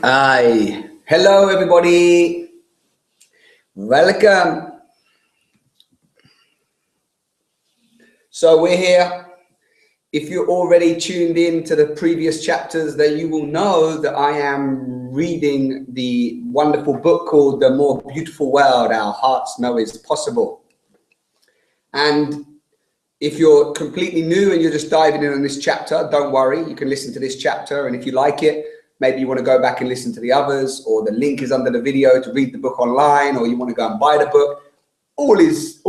Hi, hello everybody, welcome. So we're here. If you're already tuned in to the previous chapters, then you will know that I am reading the wonderful book called The More Beautiful World Our Hearts Know Is Possible. And if you're completely new and you're just diving in on this chapter, don't worry, you can listen to this chapter, and if you like it, maybe you want to go back and listen to the others, or the link is under the video to read the book online, or you want to go and buy the book. All is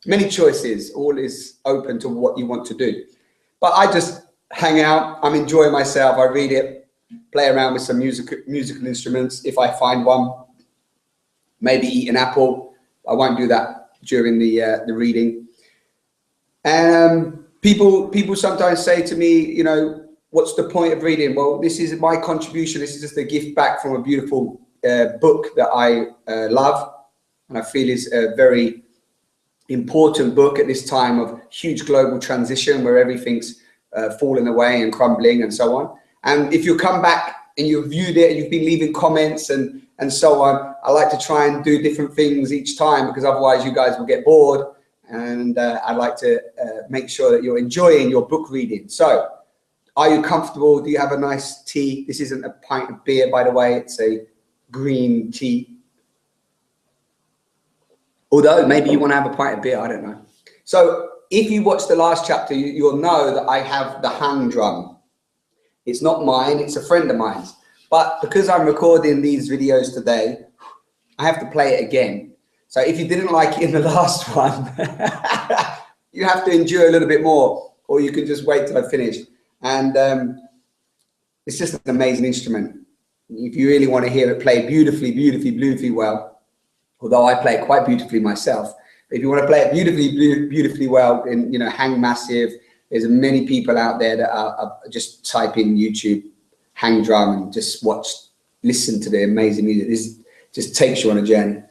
many choices, all is open to what you want to do. But I just hang out, I'm enjoying myself, I read it, play around with some musical instruments if I find one, maybe eat an apple. I won't do that during the reading. And people sometimes say to me, you know, what's the point of reading? Well, this is my contribution. This is just a gift back from a beautiful book that I love, and I feel is a very important book at this time of huge global transition where everything's falling away and crumbling and so on. And if you come back and you've viewed it and you've been leaving comments and so on, I like to try and do different things each time, because otherwise you guys will get bored. And I'd like to make sure that you're enjoying your book reading. So, are you comfortable? Do you have a nice tea? This isn't a pint of beer, by the way. It's a green tea. Although maybe you want to have a pint of beer, I don't know. So if you watch the last chapter, you'll know that I have the hang drum. It's not mine, it's a friend of mine's. But because I'm recording these videos today, I have to play it again. So if you didn't like it in the last one, you have to endure a little bit more, or you can just wait till I finish. And it's just an amazing instrument. If you really want to hear it play beautifully well, although I play it quite beautifully myself, but if you want to play it beautifully well, in, you know, hang massive, there's many people out there that are just type in YouTube hang drum and just listen to the amazing music. This just takes you on a journey.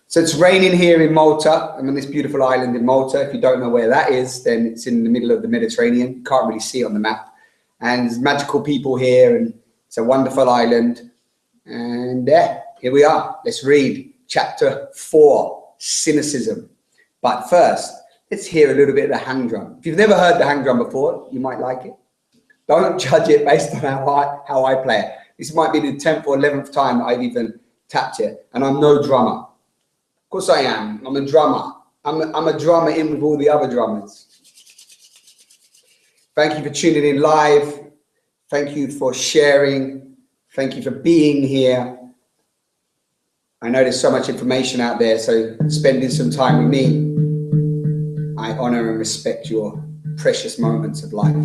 So it's raining here in Malta. I'm on this beautiful island in Malta. If you don't know where that is, then it's in the middle of the Mediterranean. You can't really see it on the map. And there's magical people here, and it's a wonderful island. And here we are. Let's read chapter 4, Cynicism. But first, let's hear a little bit of the hang drum. If you've never heard the hang drum before, you might like it. Don't judge it based on how I play it. This might be the 10th or 11th time that I've even tapped it. And I'm no drummer. Of course I am. I'm a drummer. I'm a drummer in with all the other drummers. Thank you for tuning in live. Thank you for sharing. Thank you for being here. I know there's so much information out there, so spending some time with me, I honor and respect your precious moments of life.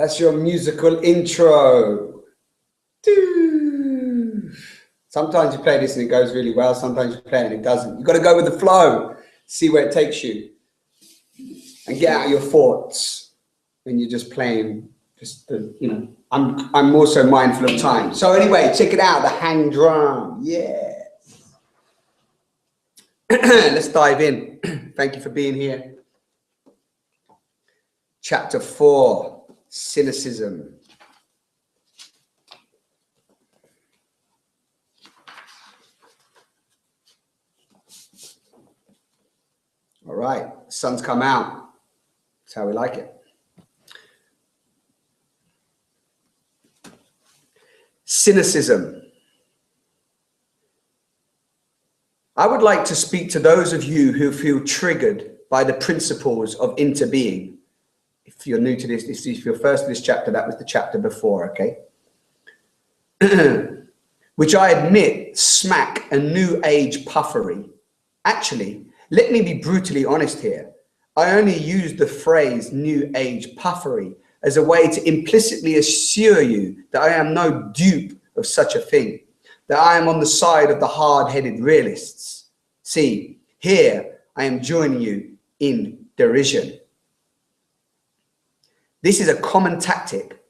That's your musical intro. Sometimes you play this and it goes really well. Sometimes you play it and it doesn't. You've got to go with the flow, see where it takes you, and get out your thoughts when you're just playing. Just you know, I'm also mindful of time. So anyway, check it out, the hang drum. Yes. Let's dive in. Thank you for being here. Chapter 4, cynicism. All right, sun's come out. That's how we like it. Cynicism. I would like to speak to those of you who feel triggered by the principles of interbeing. If you're new to this, if you're first to this chapter, that was the chapter before, okay? Which I admit smack a new age puffery. Actually, let me be brutally honest here. I only use the phrase new age puffery as a way to implicitly assure you that I am no dupe of such a thing, that I am on the side of the hard-headed realists. See, here I am joining you in derision. This is a common tactic.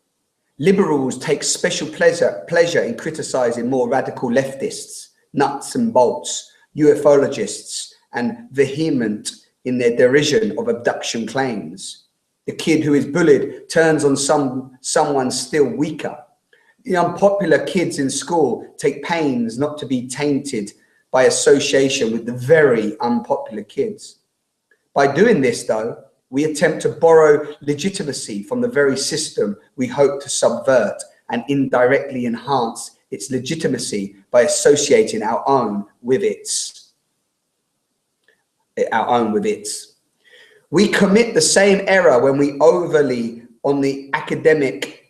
Liberals take special pleasure in criticizing more radical leftists, nuts and bolts, ufologists, and vehement in their derision of abduction claims. The kid who is bullied turns on someone still weaker. The unpopular kids in school take pains not to be tainted by association with the very unpopular kids. By doing this, though, we attempt to borrow legitimacy from the very system we hope to subvert and indirectly enhance its legitimacy by associating our own with its. We commit the same error when we over-rely on the academic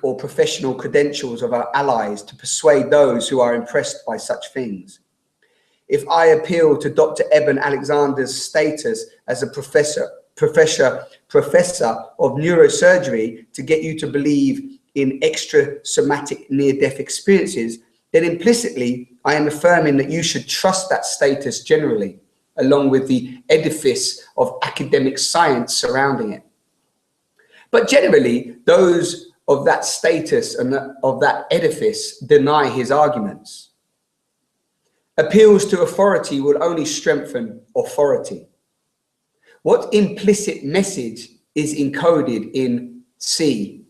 or professional credentials of our allies to persuade those who are impressed by such things. If I appeal to Dr. Eben Alexander's status as a professor of neurosurgery to get you to believe in extrasomatic near-death experiences, then implicitly I am affirming that you should trust that status generally, along with the edifice of academic science surrounding it. But generally, those of that status and of that edifice deny his arguments. Appeals to authority will only strengthen authority. What implicit message is encoded in C,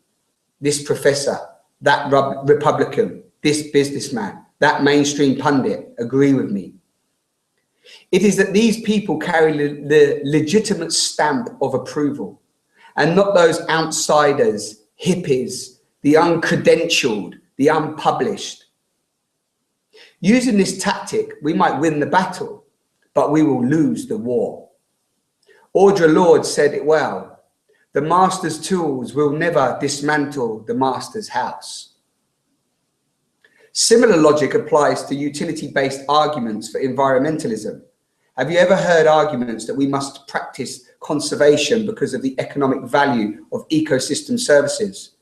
this professor, that Republican, this businessman, that mainstream pundit, agree with me? It is that these people carry the legitimate stamp of approval, and not those outsiders, hippies, the uncredentialed, the unpublished. Using this tactic, we might win the battle, but we will lose the war. Audre Lorde said it well: the master's tools will never dismantle the master's house. Similar logic applies to utility-based arguments for environmentalism. Have you ever heard arguments that we must practice conservation because of the economic value of ecosystem services?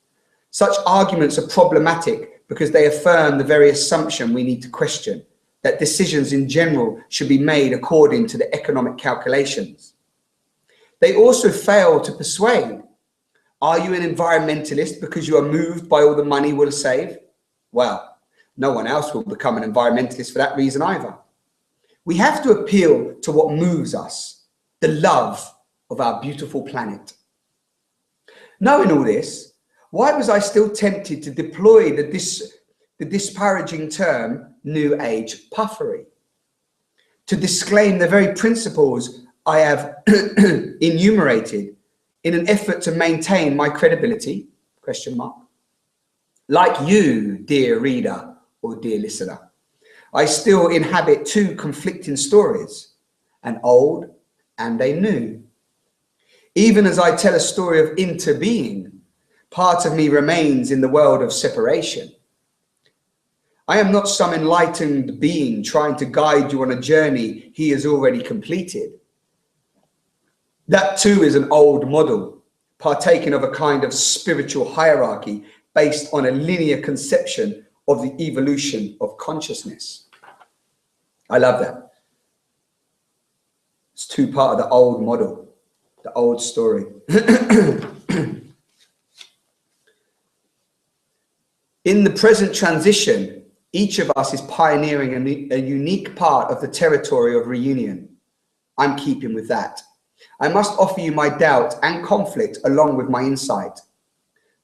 Such arguments are problematic because they affirm the very assumption we need to question, that decisions in general should be made according to the economic calculations. They also fail to persuade. Are you an environmentalist because you are moved by all the money we'll save? Well, no one else will become an environmentalist for that reason either. We have to appeal to what moves us, the love of our beautiful planet. Knowing all this, why was I still tempted to deploy the disparaging term New Age puffery? To disclaim the very principles I have enumerated in an effort to maintain my credibility? Question mark. Like you, dear reader or dear listener, I still inhabit two conflicting stories, an old and a new. Even as I tell a story of interbeing, part of me remains in the world of separation. I am not some enlightened being trying to guide you on a journey he has already completed. That too is an old model, partaking of a kind of spiritual hierarchy based on a linear conception of the evolution of consciousness. I love that. It's two part of the old model, the old story. In the present transition, each of us is pioneering a unique part of the territory of reunion. I'm keeping with that. I must offer you my doubt and conflict along with my insight.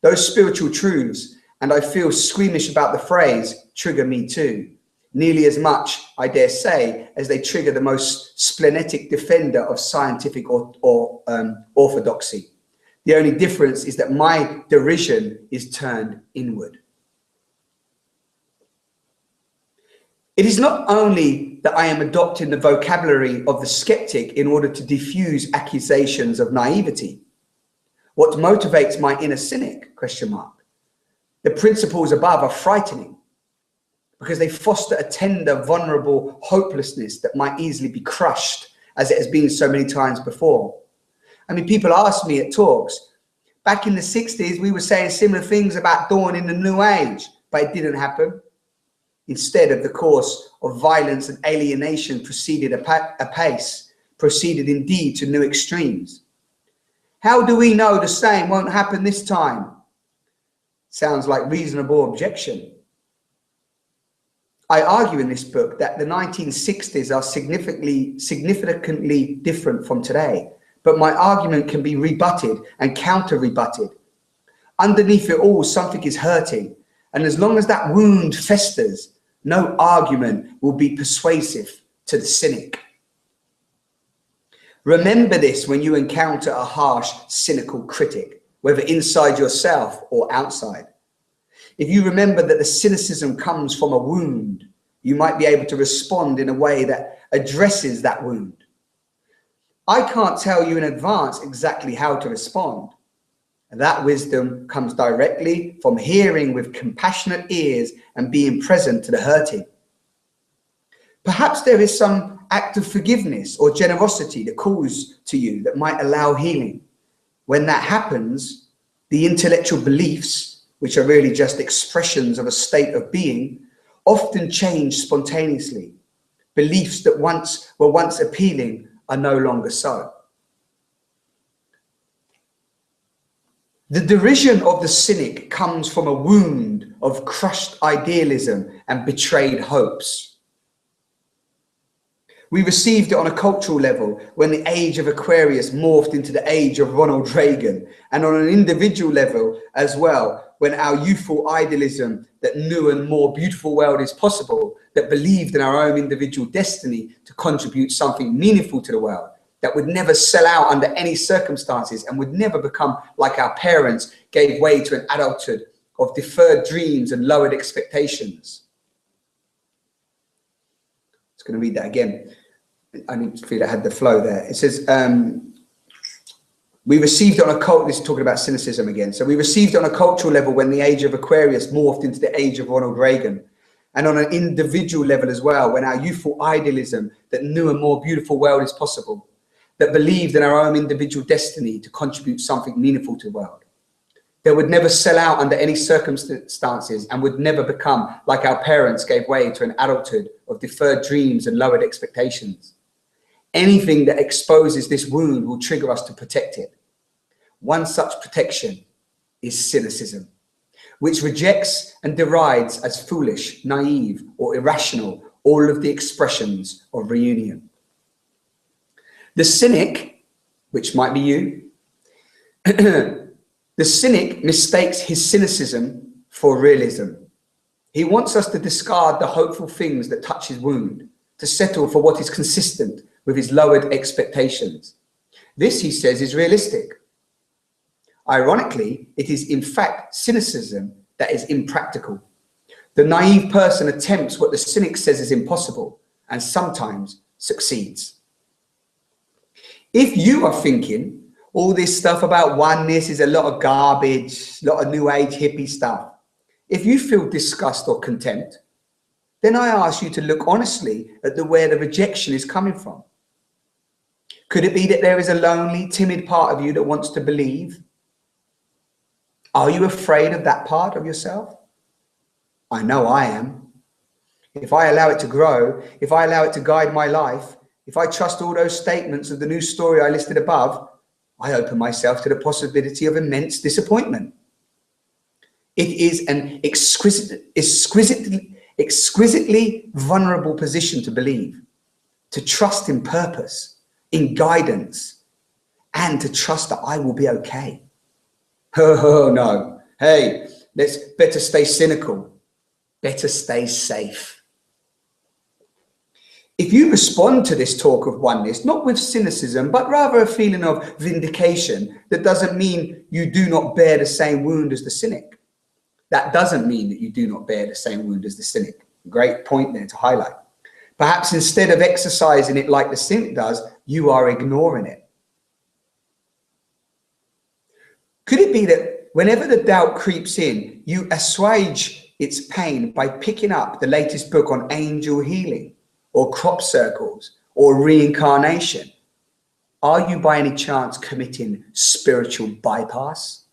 Those spiritual truths, and I feel squeamish about the phrase, trigger me too. Nearly as much, I dare say, as they trigger the most splenetic defender of scientific orthodoxy. The only difference is that my derision is turned inward. It is not only that I am adopting the vocabulary of the skeptic in order to diffuse accusations of naivety. What motivates my inner cynic? Question mark. The principles above are frightening because they foster a tender, vulnerable hopelessness that might easily be crushed, as it has been so many times before. I mean, people ask me at talks, back in the 60s, we were saying similar things about dawn in the new age, but it didn't happen. Instead of the course of violence and alienation proceeded apace, proceeded indeed to new extremes. How do we know the same won't happen this time? Sounds like reasonable objection. I argue in this book that the 1960s are significantly different from today, but my argument can be rebutted and counter-rebutted. Underneath it all, something is hurting, and as long as that wound festers, no argument will be persuasive to the cynic. Remember this when you encounter a harsh, cynical critic, whether inside yourself or outside. If you remember that the cynicism comes from a wound, you might be able to respond in a way that addresses that wound. I can't tell you in advance exactly how to respond. That wisdom comes directly from hearing with compassionate ears and being present to the hurting. Perhaps there is some act of forgiveness or generosity that calls to you that might allow healing. When that happens, the intellectual beliefs, which are really just expressions of a state of being, often change spontaneously. Beliefs that were once appealing are no longer so. The derision of the cynic comes from a wound of crushed idealism and betrayed hopes. We received it on a cultural level when the age of Aquarius morphed into the age of Ronald Reagan, and on an individual level as well, when our youthful idealism that new and more beautiful world is possible, that believed in our own individual destiny to contribute something meaningful to the world, that would never sell out under any circumstances and would never become like our parents, gave way to an adulthood of deferred dreams and lowered expectations. I'm going to read that again. I need to feel I had the flow there. It says, we received it on a cult, this is talking about cynicism again. So we received it on a cultural level when the age of Aquarius morphed into the age of Ronald Reagan. And on an individual level as well, when our youthful idealism that new and more beautiful world is possible, that believed in our own individual destiny to contribute something meaningful to the world, that would never sell out under any circumstances and would never become like our parents gave way to an adulthood of deferred dreams and lowered expectations. Anything that exposes this wound will trigger us to protect it. One such protection is cynicism, which rejects and derides as foolish, naive, or irrational, all of the expressions of reunion. The cynic, which might be you, the cynic mistakes his cynicism for realism. He wants us to discard the hopeful things that touch his wound, to settle for what is consistent with his lowered expectations. This, he says, is realistic. Ironically, it is in fact cynicism that is impractical. The naive person attempts what the cynic says is impossible and sometimes succeeds. If you are thinking all this stuff about oneness is a lot of garbage, a lot of new age hippie stuff, if you feel disgust or contempt, then I ask you to look honestly at where the rejection is coming from. Could it be that there is a lonely, timid part of you that wants to believe? Are you afraid of that part of yourself? I know I am. If I allow it to grow, if I allow it to guide my life, if I trust all those statements of the new story I listed above, I open myself to the possibility of immense disappointment. It is an exquisitely vulnerable position to believe, to trust in purpose, in guidance, and to trust that I will be okay. Oh no, hey, let's better stay cynical, better stay safe. If you respond to this talk of oneness, not with cynicism, but rather a feeling of vindication, that doesn't mean you do not bear the same wound as the cynic. That doesn't mean that you do not bear the same wound as the cynic. Great point there to highlight. Perhaps instead of exercising it like the cynic does, you are ignoring it. Could it be that whenever the doubt creeps in, you assuage its pain by picking up the latest book on angel healing, or crop circles, or reincarnation? Are you by any chance committing spiritual bypass?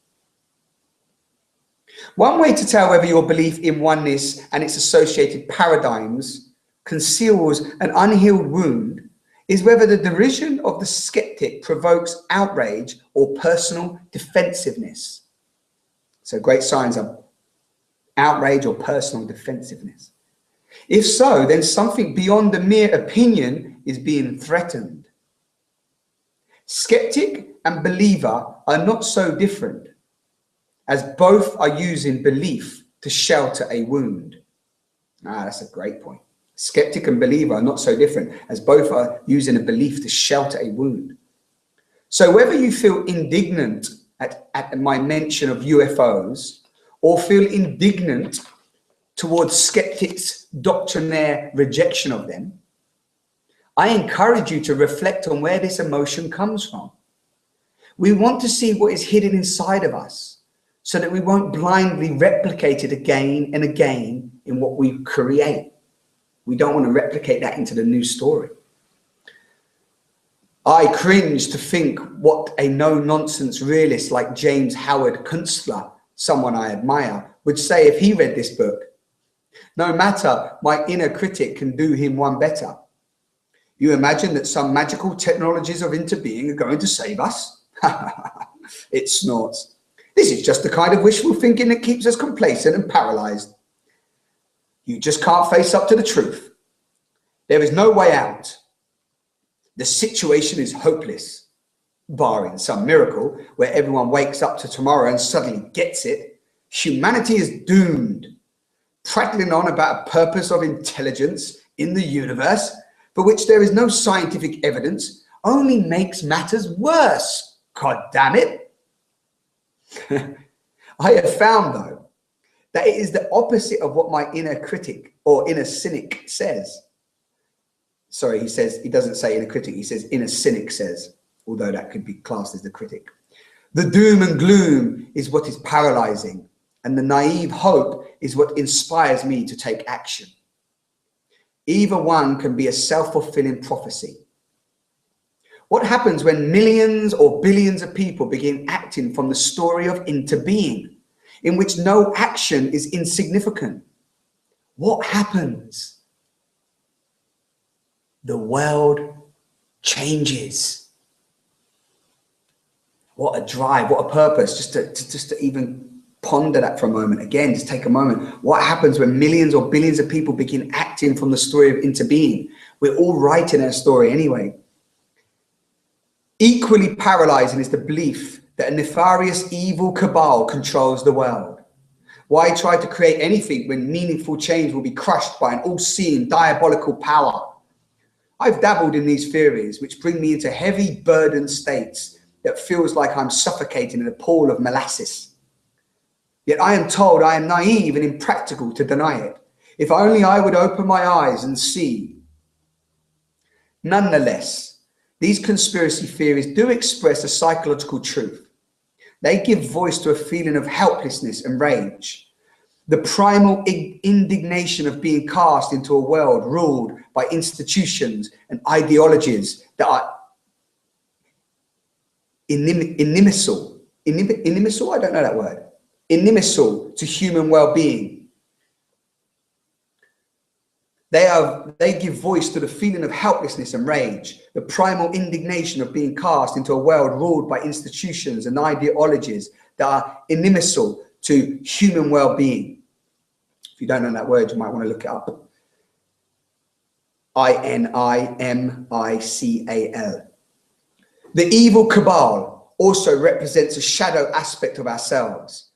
One way to tell whether your belief in oneness and its associated paradigms conceals an unhealed wound is whether the derision of the skeptic provokes outrage or personal defensiveness. So great signs of outrage or personal defensiveness. If so, then something beyond the mere opinion is being threatened. Skeptic and believer are not so different, as both are using belief to shelter a wound. That's a great point. Skeptic and believer are not so different, as both are using a belief to shelter a wound. So whether you feel indignant at my mention of UFOs, or feel indignant towards skeptics' doctrinaire rejection of them, I encourage you to reflect on where this emotion comes from. We want to see what is hidden inside of us, so that we won't blindly replicate it again and again in what we create. We don't want to replicate that into the new story. I cringe to think what a no-nonsense realist like James Howard Kunstler, someone I admire, would say if he read this book. No matter, my inner critic can do him one better. You imagine that some magical technologies of interbeing are going to save us? It snorts. This is just the kind of wishful thinking that keeps us complacent and paralyzed. You just can't face up to the truth. There is no way out. The situation is hopeless, barring some miracle where everyone wakes up to tomorrow and suddenly gets it. Humanity is doomed. Prattling on about a purpose of intelligence in the universe for which there is no scientific evidence only makes matters worse. God damn it. I have found, though, that it is the opposite of what my inner critic or inner cynic says. Sorry, he doesn't say inner critic, he says inner cynic says, although that could be classed as the critic. The doom and gloom is what is paralyzing, and the naive hope is what inspires me to take action. Either one can be a self-fulfilling prophecy. What happens when millions or billions of people begin acting from the story of interbeing, in which no action is insignificant? What happens? The world changes. What a drive, what a purpose, just to even Ponder that for a moment. Again, just take a moment. What happens when millions or billions of people begin acting from the story of interbeing? We're all writing our story anyway. Equally paralyzing is the belief that a nefarious evil cabal controls the world. Why try to create anything when meaningful change will be crushed by an all-seeing diabolical power? I've dabbled in these theories, which bring me into heavy burdened states that feels like I'm suffocating in a pool of molasses. Yet I am told I am naive and impractical to deny it. If only I would open my eyes and see. Nonetheless, these conspiracy theories do express a psychological truth. They give voice to a feeling of helplessness and rage. The primal indignation of being cast into a world ruled by institutions and ideologies that are inimical. I don't know that word. Inimical to human well-being. They give voice to the feeling of helplessness and rage, the primal indignation of being cast into a world ruled by institutions and ideologies that are inimical to human well-being. If you don't know that word, you might want to look it up. INIMICAL. The evil cabal also represents a shadow aspect of ourselves,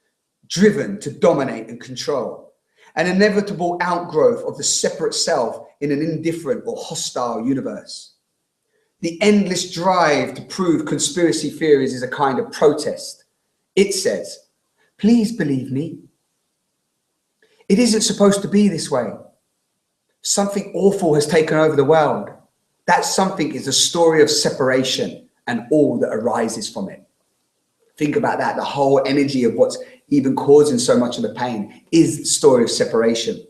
driven to dominate and control, an inevitable outgrowth of the separate self in an indifferent or hostile universe. The endless drive to prove conspiracy theories is a kind of protest. It says, please believe me. It isn't supposed to be this way. Something awful has taken over the world. That something is a story of separation and all that arises from it. Think about that. The whole energy of what's even causing so much of the pain is the story of separation.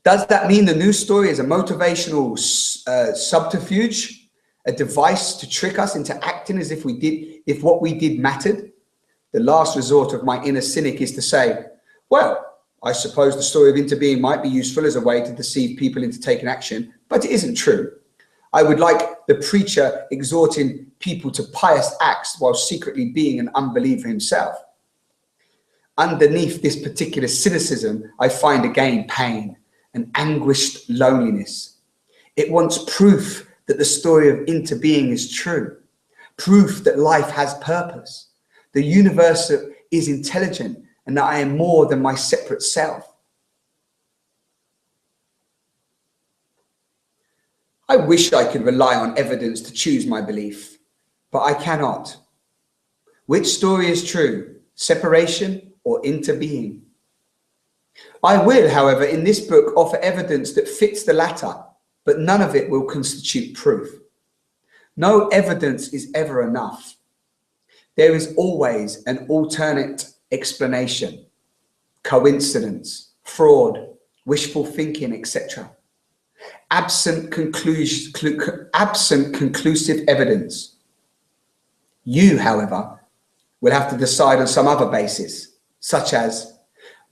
Does that mean the news story is a motivational subterfuge, a device to trick us into acting as if what we did mattered? The last resort of my inner cynic is to say, well, I suppose the story of interbeing might be useful as a way to deceive people into taking action, but it isn't true. I would like the preacher exhorting people to pious acts while secretly being an unbeliever himself. Underneath this particular cynicism, I find again pain and anguished loneliness. It wants proof that the story of interbeing is true, proof that life has purpose, the universe is intelligent, and that I am more than my separate self. I wish I could rely on evidence to choose my belief, but I cannot. Which story is true, separation or interbeing? I will, however, in this book offer evidence that fits the latter, but none of it will constitute proof. No evidence is ever enough. There is always an alternate explanation, coincidence, fraud, wishful thinking, etc. Absent conclusive evidence. You, however, will have to decide on some other basis, such as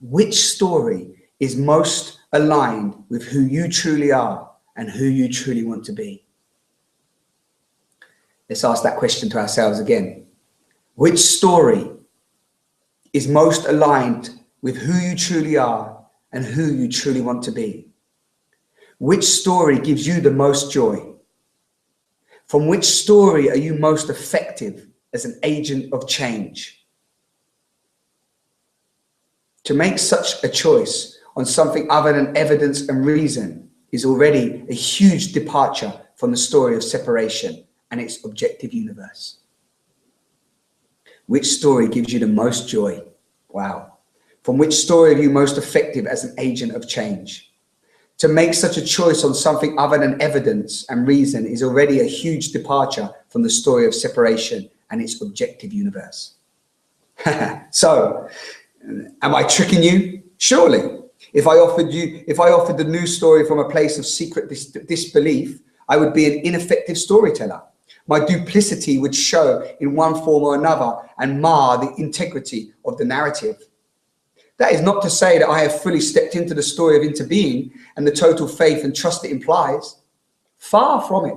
which story is most aligned with who you truly are and who you truly want to be. Let's ask that question to ourselves again. Which story is most aligned with who you truly are and who you truly want to be? Which story gives you the most joy? From which story are you most effective as an agent of change? To make such a choice on something other than evidence and reason is already a huge departure from the story of separation and its objective universe. Which story gives you the most joy? Wow. From which story are you most effective as an agent of change? To make such a choice on something other than evidence and reason is already a huge departure from the story of separation and its objective universe. So, am I tricking you? Surely. If I offered the news story from a place of secret disbelief, I would be an ineffective storyteller. My duplicity would show in one form or another and mar the integrity of the narrative. That is not to say that I have fully stepped into the story of interbeing and the total faith and trust it implies. Far from it.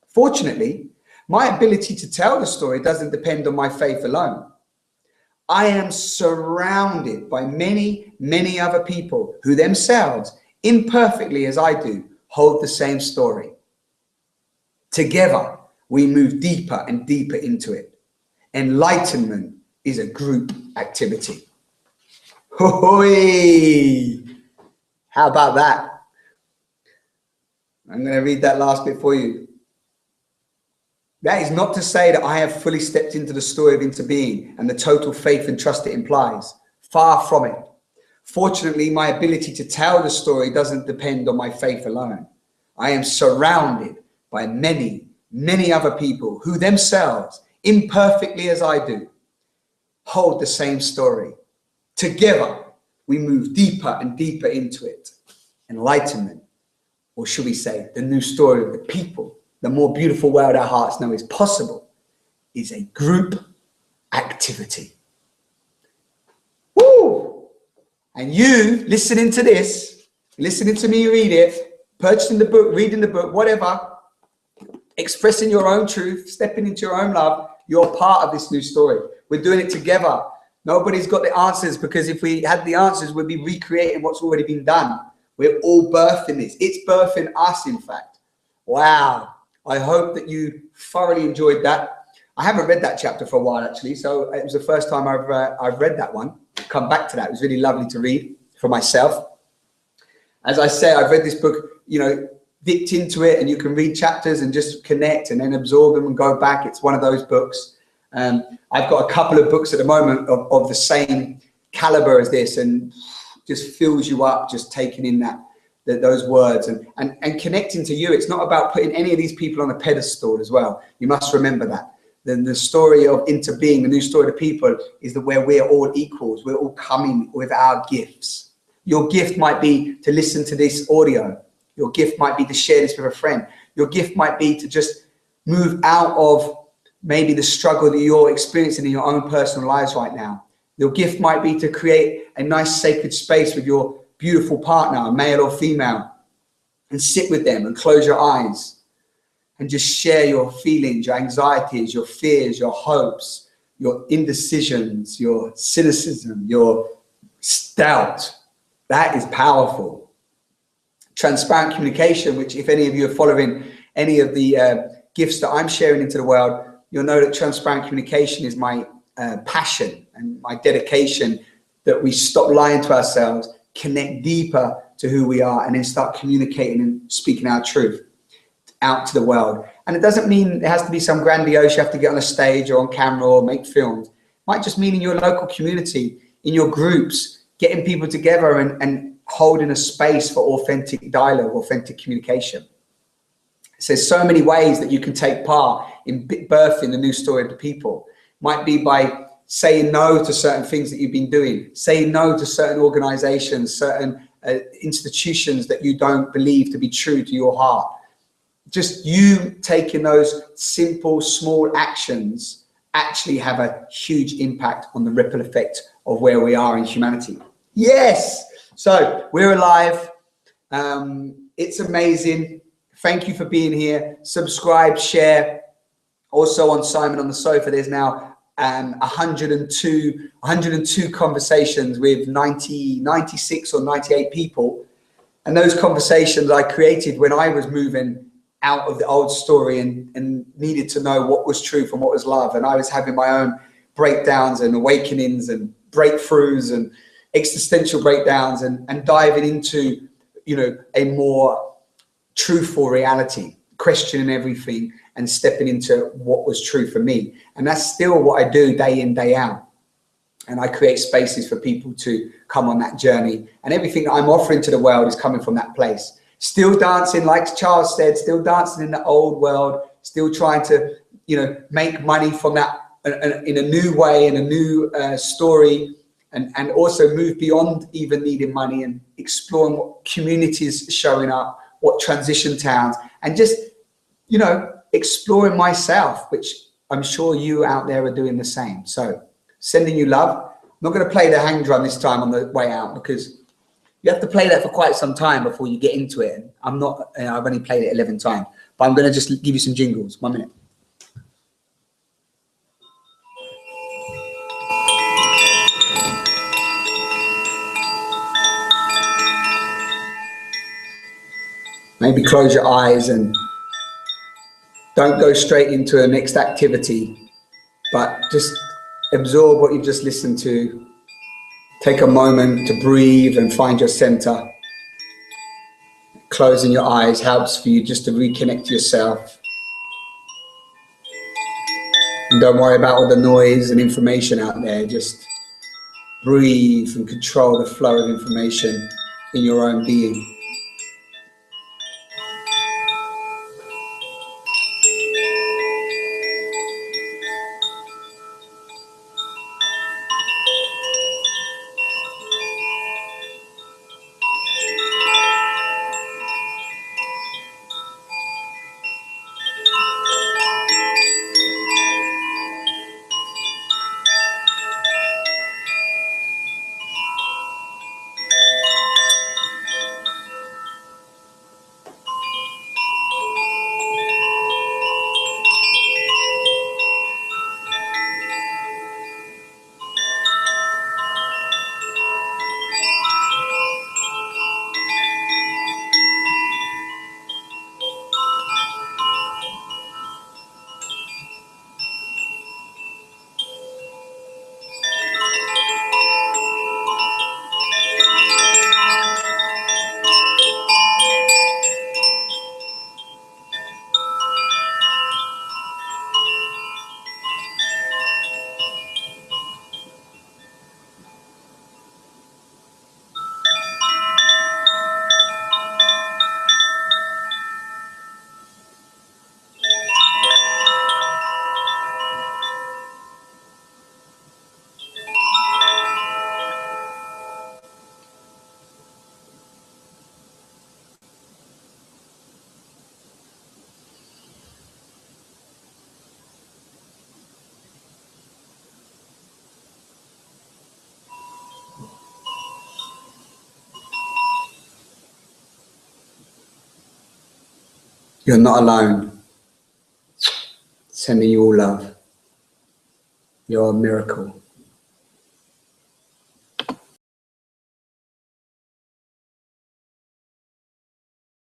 Fortunately, my ability to tell the story doesn't depend on my faith alone. I am surrounded by many, many other people who themselves, imperfectly as I do, hold the same story. Together, we move deeper and deeper into it. Enlightenment is a group activity. Hoi! How about that? I'm going to read that last bit for you. That is not to say that I have fully stepped into the story of interbeing and the total faith and trust it implies. Far from it. Fortunately, my ability to tell the story doesn't depend on my faith alone. I am surrounded by many, many other people who themselves, imperfectly as I do, hold the same story. Together, we move deeper and deeper into it. Enlightenment, or should we say, the new story of the people, the more beautiful world our hearts know is possible, is a group activity. Woo! And you listening to this, listening to me read it, purchasing the book, reading the book, whatever, expressing your own truth, stepping into your own love, you're part of this new story. We're doing it together. Nobody's got the answers, because if we had the answers, we'd be recreating what's already been done. We're all birthing this. It's birthing us, in fact. Wow. I hope that you thoroughly enjoyed that. I haven't read that chapter for a while, actually, so it was the first time I've read that one. Come back to that. It was really lovely to read for myself. As I say, I've read this book, you know, dipped into it, and you can read chapters and just connect and then absorb them and go back. It's one of those books. I've got a couple of books at the moment of the same caliber as this, and just fills you up, just taking in those words and connecting to you. It's not about putting any of these people on a pedestal as well. You must remember that. Then the story of interbeing, the new story of the people, is that where we're all equals. We're all coming with our gifts. Your gift might be to listen to this audio. Your gift might be to share this with a friend. Your gift might be to just move out of maybe the struggle that you're experiencing in your own personal lives right now. Your gift might be to create a nice sacred space with your beautiful partner, male or female, and sit with them and close your eyes and just share your feelings, your anxieties, your fears, your hopes, your indecisions, your cynicism, your doubt. That is powerful. Transparent communication, which if any of you are following any of the gifts that I'm sharing into the world, you'll know that transparent communication is my passion and my dedication, that we stop lying to ourselves, connect deeper to who we are, and then start communicating and speaking our truth out to the world. And it doesn't mean it has to be some grandiose, you have to get on a stage or on camera or make films. It might just mean in your local community, in your groups, getting people together and holding a space for authentic dialogue, authentic communication. So there's so many ways that you can take part in birthing the new story of the people. Might be by saying no to certain things that you've been doing, saying no to certain organizations, certain institutions that you don't believe to be true to your heart. Just you taking those simple, small actions actually have a huge impact on the ripple effect of where we are in humanity. Yes. So we're alive. It's amazing. Thank you for being here. Subscribe, share. Also on Simon on the Sofa, there's now 102 conversations with 96 or 98 people. And those conversations I created when I was moving out of the old story and needed to know what was truth and what was love. And I was having my own breakdowns and awakenings and breakthroughs and existential breakdowns and diving into, you know, a more truthful reality, questioning everything and stepping into what was true for me. And that's still what I do day in, day out. And I create spaces for people to come on that journey. And everything that I'm offering to the world is coming from that place. Still dancing, like Charles said, still dancing in the old world, still trying to, you know, make money from that in a new way, in a new story, and also move beyond even needing money and exploring what communities showing up, what transition towns, and just, you know, exploring myself, which I'm sure you out there are doing the same. So sending you love. I'm not going to play the hang drum this time on the way out, because you have to play that for quite some time before you get into it. And I'm not, I've only played it 11 times, but I'm going to just give you some jingles. 1 minute. Maybe close your eyes and don't go straight into the next activity, but just absorb what you've just listened to. Take a moment to breathe and find your center. Closing your eyes helps for you just to reconnect to yourself. And don't worry about all the noise and information out there. Just breathe and control the flow of information in your own being. You're not alone. Sending you all love. You're a miracle.